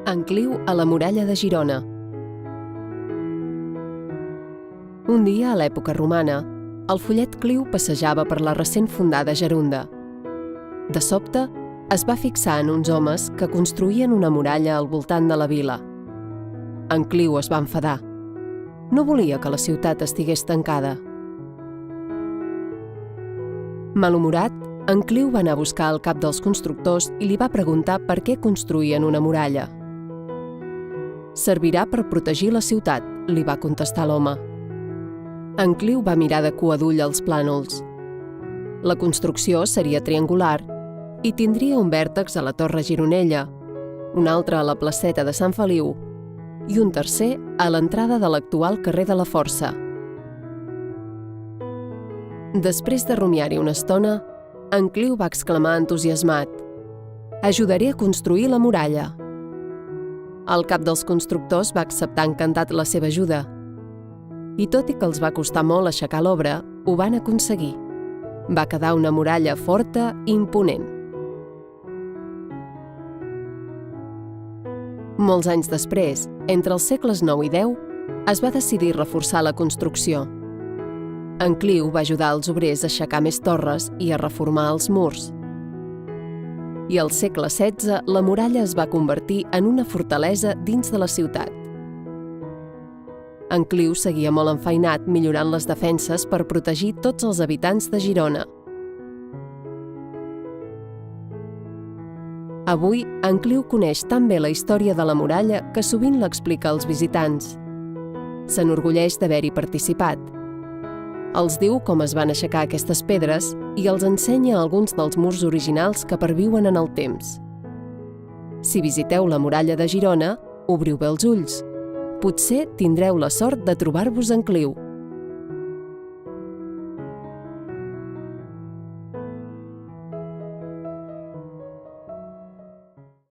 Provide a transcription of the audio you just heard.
En Cliu a la muralla de Girona. Un dia, a l'època romana, el follet Cliu passejava per la recent fundada Gerunda. De sobte, es va fixar en uns homes que construïen una muralla al voltant de la vila. En Cliu es va enfadar. No volia que la ciutat estigués tancada. Malhumorat, en Cliu va anar a buscar el cap dels constructors i li va preguntar per què construïen una muralla. «Servirà per protegir la ciutat», li va contestar l'home. En Cliu va mirar de cua d'ull els plànols. La construcció seria triangular i tindria un vèrtex a la Torre Gironella, un altre a la placeta de Sant Feliu i un tercer a l'entrada de l'actual carrer de la Força. Després de rumiar-hi una estona, en Cliu va exclamar entusiasmat: «Ajudaré a construir la muralla». El cap dels constructors va acceptar encantat la seva ajuda. I tot i que els va costar molt aixecar l'obra, ho van aconseguir. Va quedar una muralla forta i imponent. Molts anys després, entre els segles IX i X, es va decidir reforçar la construcció. En Cliu va ajudar els obrers a aixecar més torres i a reformar els murs. I al segle XVI, la muralla es va convertir en una fortalesa dins de la ciutat. En Cliu seguia molt enfeinat millorant les defenses per protegir tots els habitants de Girona. Avui, en Cliu coneix tan bé la història de la muralla que sovint l'explica als visitants. S'enorgulleix d'haver-hi participat. Els diu com es van aixecar aquestes pedres i els ensenya alguns dels murs originals que perviuen en el temps. Si visiteu la muralla de Girona, obriu bé els ulls. Potser tindreu la sort de trobar-vos en Cliu.